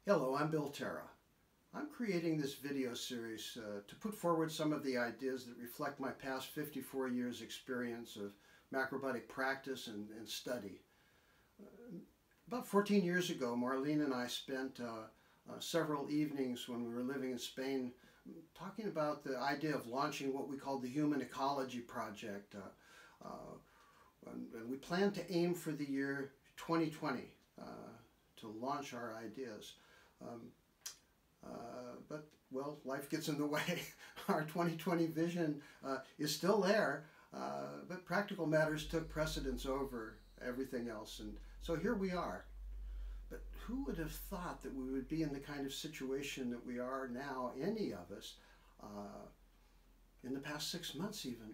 Hello, I'm Bill Terra. I'm creating this video series to put forward some of the ideas that reflect my past 54 years experience of macrobiotic practice and study. About 14 years ago, Marlene and I spent several evenings when we were living in Spain talking about the idea of launching what we called the Human Ecology Project. And we planned to aim for the year 2020 to launch our ideas. But, well, life gets in the way. Our 2020 vision is still there, but practical matters took precedence over everything else. And so here we are. But who would have thought that we would be in the kind of situation that we are now, any of us, in the past 6 months even?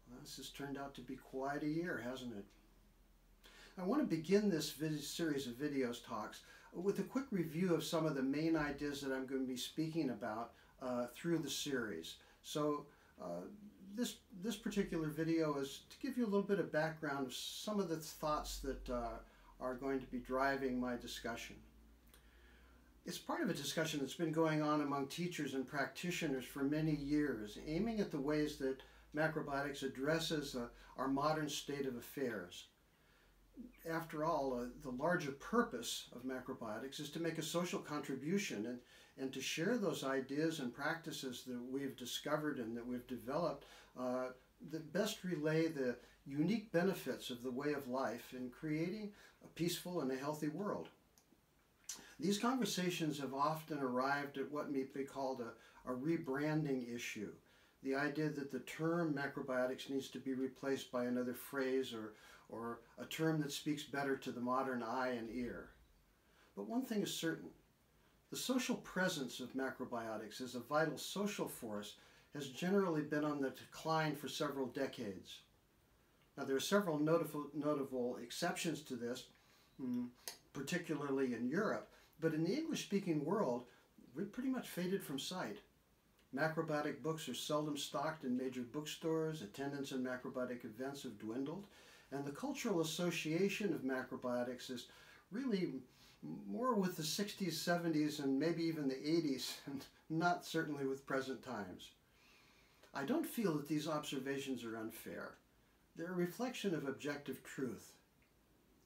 Well, this has turned out to be quite a year, hasn't it? I want to begin this series of videos talks with a quick review of some of the main ideas that I'm going to be speaking about through the series. So this particular video is to give you a little bit of background of some of the thoughts that are going to be driving my discussion. It's part of a discussion that's been going on among teachers and practitioners for many years, aiming at the ways that macrobiotics addresses our modern state of affairs. After all, the larger purpose of macrobiotics is to make a social contribution and to share those ideas and practices that we've discovered and that we've developed that best relay the unique benefits of the way of life in creating a peaceful and a healthy world. These conversations have often arrived at what may be called a rebranding issue. The idea that the term macrobiotics needs to be replaced by another phrase or a term that speaks better to the modern eye and ear. But one thing is certain. The social presence of macrobiotics as a vital social force has generally been on the decline for several decades. Now, there are several notable exceptions to this, particularly in Europe, but in the English-speaking world, we've pretty much faded from sight. Macrobiotic books are seldom stocked in major bookstores, attendance in macrobiotic events have dwindled, and the cultural association of macrobiotics is really more with the 60s, 70s, and maybe even the 80s, and not certainly with present times. I don't feel that these observations are unfair. They're a reflection of objective truth.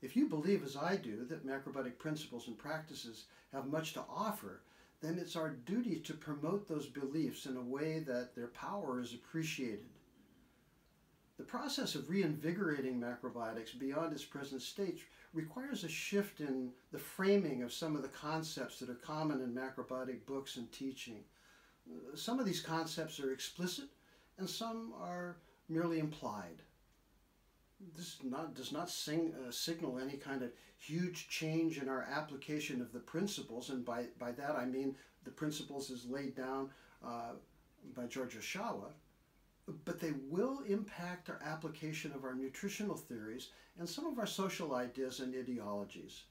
If you believe, as I do, that macrobiotic principles and practices have much to offer, then it's our duty to promote those beliefs in a way that their power is appreciated. The process of reinvigorating macrobiotics beyond its present state requires a shift in the framing of some of the concepts that are common in macrobiotic books and teaching. Some of these concepts are explicit and some are merely implied. This does not signal any kind of huge change in our application of the principles, and by that I mean the principles as laid down by George Oshawa, but they will impact our application of our nutritional theories and some of our social ideas and ideologies.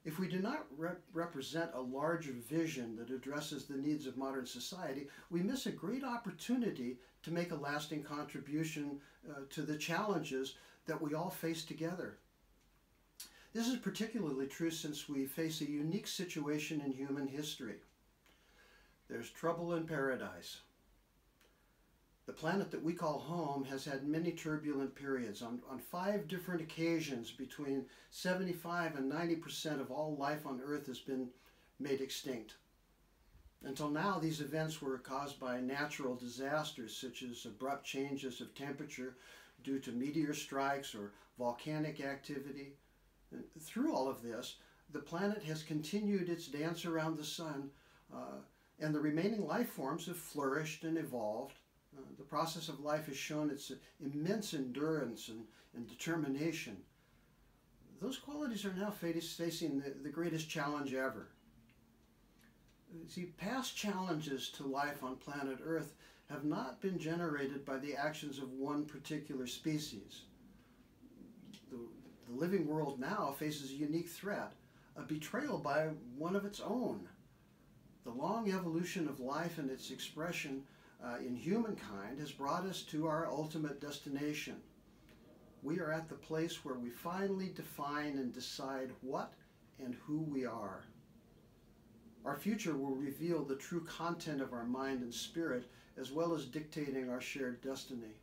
If we do not represent a larger vision that addresses the needs of modern society, we miss a great opportunity to make a lasting contribution to the challenges that we all face together. This is particularly true since we face a unique situation in human history. There's trouble in paradise. The planet that we call home has had many turbulent periods. On 5 different occasions, between 75 and 90% of all life on Earth has been made extinct. Until now, these events were caused by natural disasters such as abrupt changes of temperature due to meteor strikes or volcanic activity. And through all of this, the planet has continued its dance around the sun, and the remaining life forms have flourished and evolved. The process of life has shown its immense endurance and determination. Those qualities are now facing the greatest challenge ever. See, past challenges to life on planet Earth have not been generated by the actions of one particular species. The living world now faces a unique threat, a betrayal by one of its own. The long evolution of life and its expression in humankind has brought us to our ultimate destination. We are at the place where we finally define and decide what and who we are. Our future will reveal the true content of our mind and spirit, as well as dictating our shared destiny.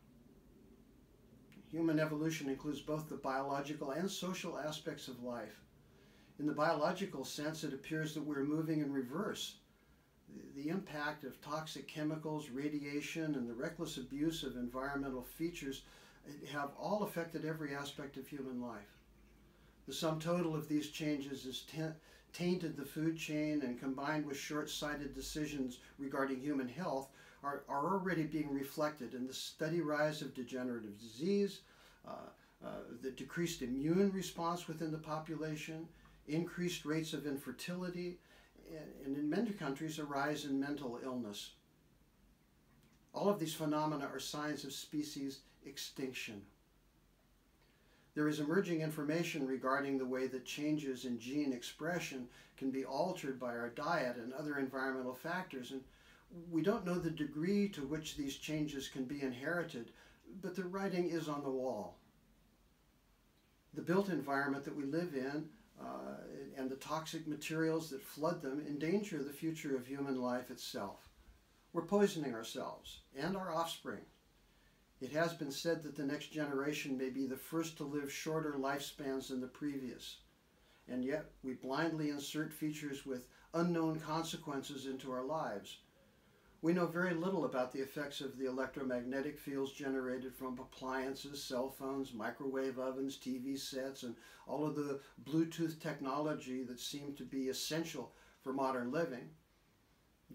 Human evolution includes both the biological and social aspects of life. In the biological sense, it appears that we're moving in reverse. The impact of toxic chemicals, radiation, and the reckless abuse of environmental features have all affected every aspect of human life. The sum total of these changes has tainted the food chain, and combined with short-sighted decisions regarding human health are already being reflected in the steady rise of degenerative disease, the decreased immune response within the population, increased rates of infertility, and in many countries a rise in mental illness. All of these phenomena are signs of species extinction. There is emerging information regarding the way that changes in gene expression can be altered by our diet and other environmental factors, and we don't know the degree to which these changes can be inherited, but the writing is on the wall. The built environment that we live in and the toxic materials that flood them endanger the future of human life itself. We're poisoning ourselves and our offspring. It has been said that the next generation may be the first to live shorter lifespans than the previous, and yet we blindly insert features with unknown consequences into our lives. We know very little about the effects of the electromagnetic fields generated from appliances, cell phones, microwave ovens, TV sets, and all of the Bluetooth technology that seem to be essential for modern living.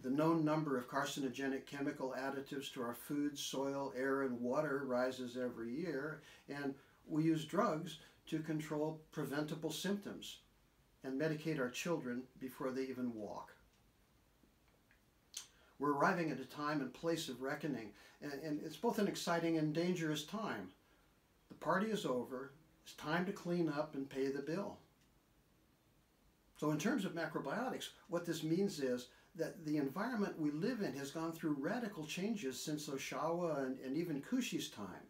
The known number of carcinogenic chemical additives to our food, soil, air, and water rises every year, and we use drugs to control preventable symptoms and medicate our children before they even walk. We're arriving at a time and place of reckoning, and it's both an exciting and dangerous time. The party is over. It's time to clean up and pay the bill. So in terms of macrobiotics, what this means is that the environment we live in has gone through radical changes since Oshawa and even Kushi's time.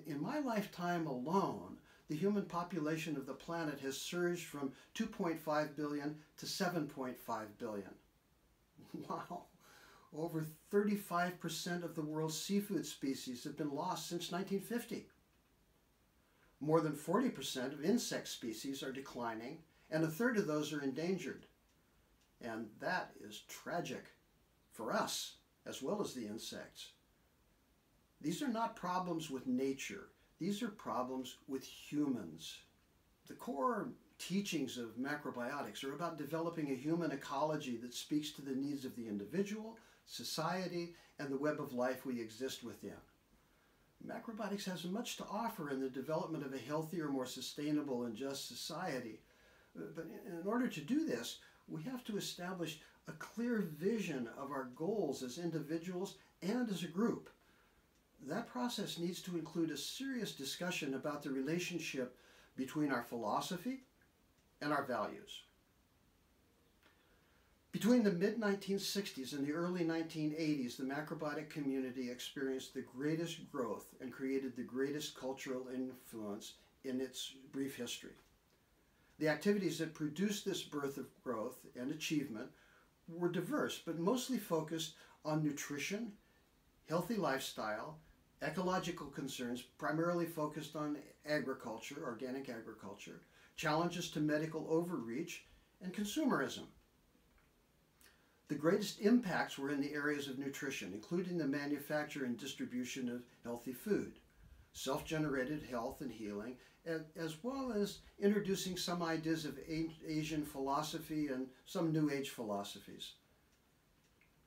In my lifetime alone, the human population of the planet has surged from 2.5 billion to 7.5 billion. Wow! Over 35% of the world's seafood species have been lost since 1950. More than 40% of insect species are declining, and a third of those are endangered. And that is tragic for us, as well as the insects. These are not problems with nature. These are problems with humans. The core teachings of macrobiotics are about developing a human ecology that speaks to the needs of the individual, society, and the web of life we exist within. Macrobiotics has much to offer in the development of a healthier, more sustainable, and just society. But in order to do this, we have to establish a clear vision of our goals as individuals and as a group. That process needs to include a serious discussion about the relationship between our philosophy and our values. Between the mid-1960s and the early 1980s, the macrobiotic community experienced the greatest growth and created the greatest cultural influence in its brief history. The activities that produced this birth of growth and achievement were diverse, but mostly focused on nutrition, healthy lifestyle, ecological concerns, primarily focused on agriculture, organic agriculture, challenges to medical overreach, and consumerism. The greatest impacts were in the areas of nutrition, including the manufacture and distribution of healthy food, self-generated health and healing, as well as introducing some ideas of Asian philosophy and some New Age philosophies.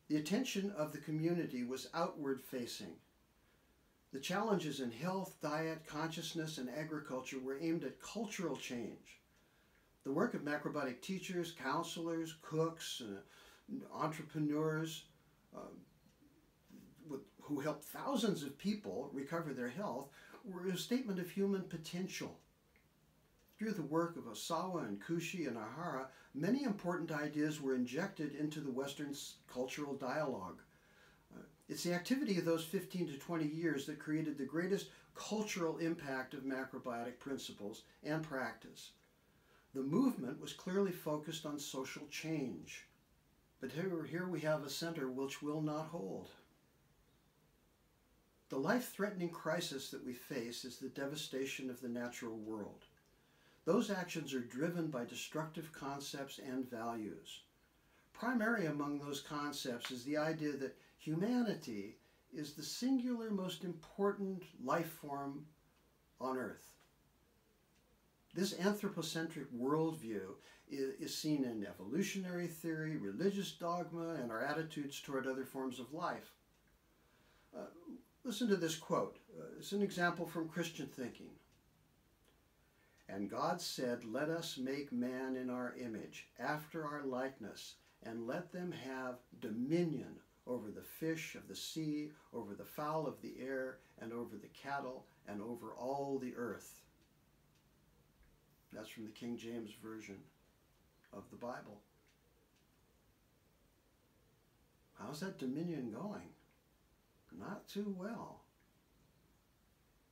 The attention of the community was outward-facing. The challenges in health, diet, consciousness, and agriculture were aimed at cultural change. The work of macrobiotic teachers, counselors, cooks, entrepreneurs who helped thousands of people recover their health were a statement of human potential. Through the work of Osawa and Kushi and Ahara, many important ideas were injected into the Western cultural dialogue. It's the activity of those 15 to 20 years that created the greatest cultural impact of macrobiotic principles and practice. The movement was clearly focused on social change. But here we have a center which will not hold. The life-threatening crisis that we face is the devastation of the natural world. Those actions are driven by destructive concepts and values. Primary among those concepts is the idea that humanity is the singular most important life form on Earth. This anthropocentric worldview is seen in evolutionary theory, religious dogma, and our attitudes toward other forms of life. Listen to this quote. It's an example from Christian thinking. "And God said, let us make man in our image, after our likeness, and let them have dominion over the fish of the sea, over the fowl of the air, and over the cattle, and over all the earth." That's from the King James Version of the Bible. How's that dominion going? Not too well.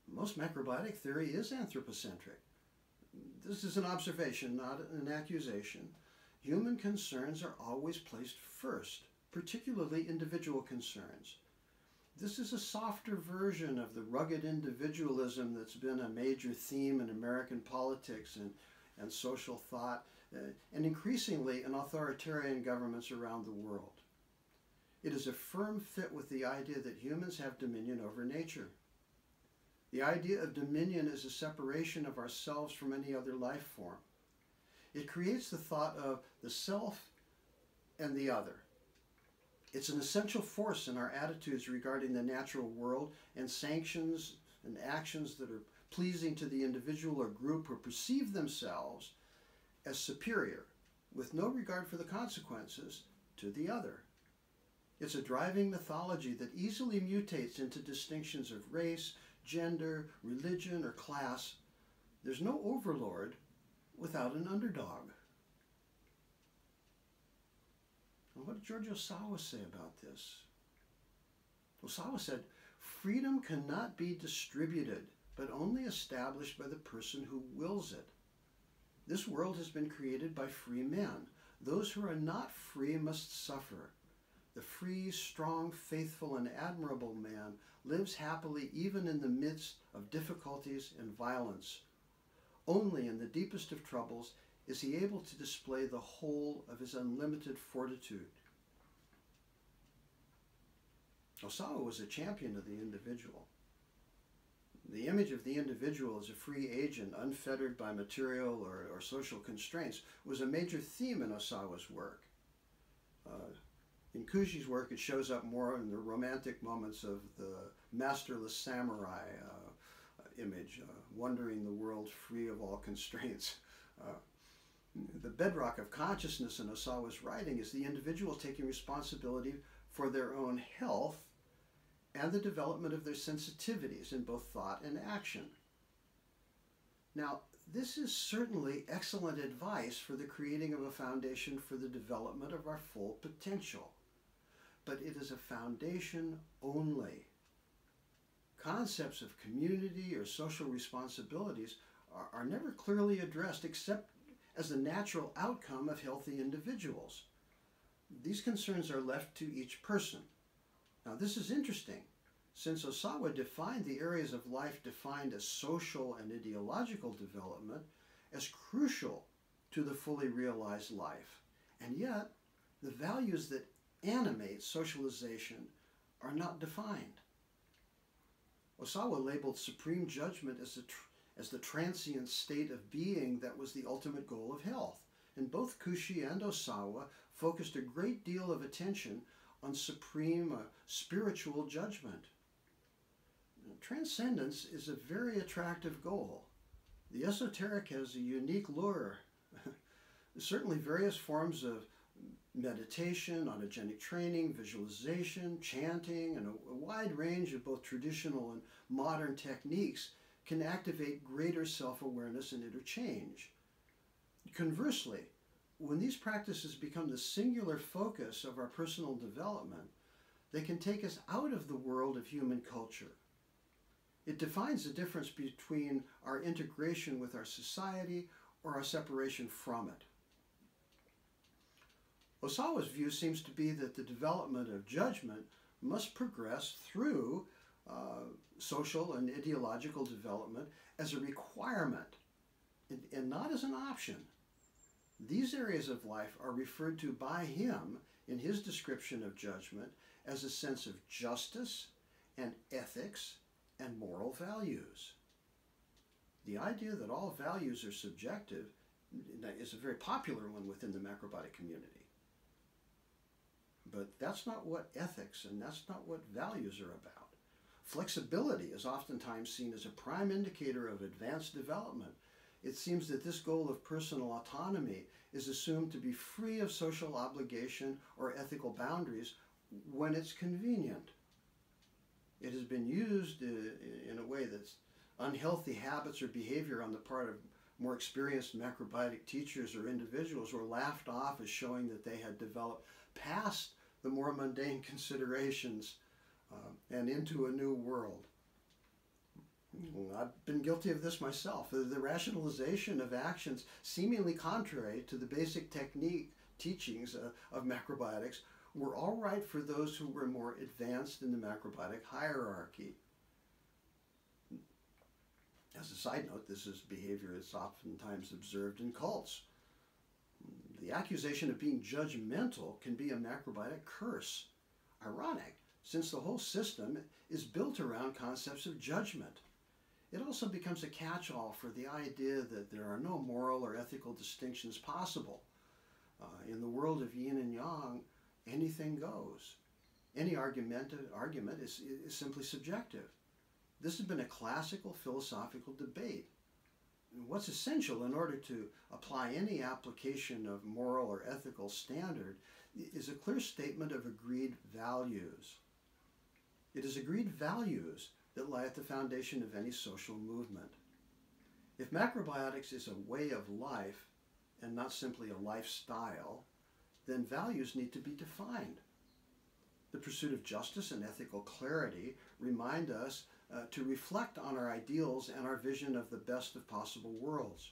Most macrobiotic theory is anthropocentric. This is an observation, not an accusation. Human concerns are always placed first, particularly individual concerns. This is a softer version of the rugged individualism that's been a major theme in American politics and social thought, and increasingly in authoritarian governments around the world. It is a firm fit with the idea that humans have dominion over nature. The idea of dominion is a separation of ourselves from any other life form. It creates the thought of the self and the other. It's an essential force in our attitudes regarding the natural world, and sanctions and actions that are pleasing to the individual or group who perceive themselves as superior, with no regard for the consequences, to the other. It's a driving mythology that easily mutates into distinctions of race, gender, religion, or class. There's no overlord without an underdog. And what did George Osawa say about this? Osawa said, "Freedom cannot be distributed, but only established by the person who wills it. This world has been created by free men. Those who are not free must suffer. The free, strong, faithful, and admirable man lives happily even in the midst of difficulties and violence. Only in the deepest of troubles is he able to display the whole of his unlimited fortitude." Osawa was a champion of the individual. The image of the individual as a free agent, unfettered by material or social constraints, was a major theme in Osawa's work. In Kushi's work, it shows up more in the romantic moments of the masterless samurai image, wandering the world free of all constraints. The bedrock of consciousness in Osawa's writing is the individual taking responsibility for their own health and the development of their sensitivities in both thought and action. Now, this is certainly excellent advice for the creating of a foundation for the development of our full potential. But it is a foundation only. Concepts of community or social responsibilities are never clearly addressed except as the natural outcome of healthy individuals. These concerns are left to each person. Now, this is interesting, since Osawa defined the areas of life defined as social and ideological development as crucial to the fully realized life. And yet, the values that animate socialization are not defined. Osawa labeled supreme judgment as the transient state of being that was the ultimate goal of health. And both Kushi and Osawa focused a great deal of attention on supreme spiritual judgment. Transcendence is a very attractive goal. The esoteric has a unique lure. Certainly various forms of meditation, autogenic training, visualization, chanting, and a wide range of both traditional and modern techniques can activate greater self-awareness and interchange. Conversely, when these practices become the singular focus of our personal development, they can take us out of the world of human culture. It defines the difference between our integration with our society or our separation from it. Osawa's view seems to be that the development of judgment must progress through social and ideological development as a requirement and not as an option. These areas of life are referred to by him in his description of judgment as a sense of justice and ethics and moral values. The idea that all values are subjective is a very popular one within the macrobiotic community. But that's not what ethics and that's not what values are about. Flexibility is oftentimes seen as a prime indicator of advanced development. It seems that this goal of personal autonomy is assumed to be free of social obligation or ethical boundaries when it's convenient. It has been used in a way that's unhealthy habits or behavior on the part of more experienced macrobiotic teachers or individuals were laughed off as showing that they had developed past the more mundane considerations and into a new world. I've been guilty of this myself. The rationalization of actions seemingly contrary to the basic technique teachings of macrobiotics were all right for those who were more advanced in the macrobiotic hierarchy. As a side note, this is behavior that's oftentimes observed in cults. The accusation of being judgmental can be a macrobiotic curse. Ironic, since the whole system is built around concepts of judgment. It also becomes a catch-all for the idea that there are no moral or ethical distinctions possible. In the world of yin and yang, anything goes. Any argument is simply subjective. This has been a classical philosophical debate. What's essential in order to apply any application of moral or ethical standard is a clear statement of agreed values. It is agreed values that lie at the foundation of any social movement. If macrobiotics is a way of life and not simply a lifestyle, then values need to be defined. The pursuit of justice and ethical clarity remind us to reflect on our ideals and our vision of the best of possible worlds.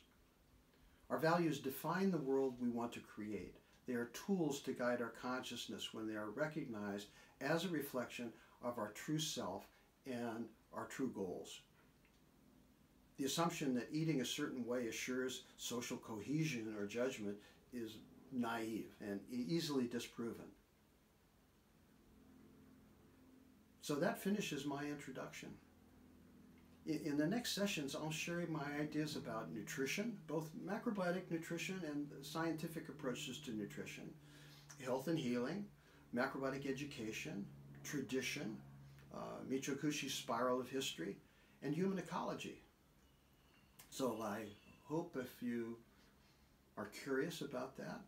Our values define the world we want to create. They are tools to guide our consciousness when they are recognized as a reflection of our true self and our true goals. The assumption that eating a certain way assures social cohesion or judgment is naive and easily disproven. So that finishes my introduction. In the next sessions, I'll share my ideas about nutrition, both macrobiotic nutrition and scientific approaches to nutrition, health and healing, macrobiotic education, tradition, Michio-Kushi's spiral of history, and human ecology. So I hope if you are curious about that,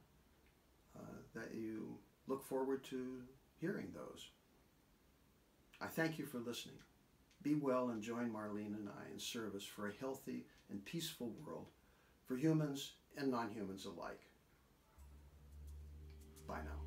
that you look forward to hearing those. I thank you for listening. Be well and join Marlene and I in service for a healthy and peaceful world for humans and non-humans alike. Bye now.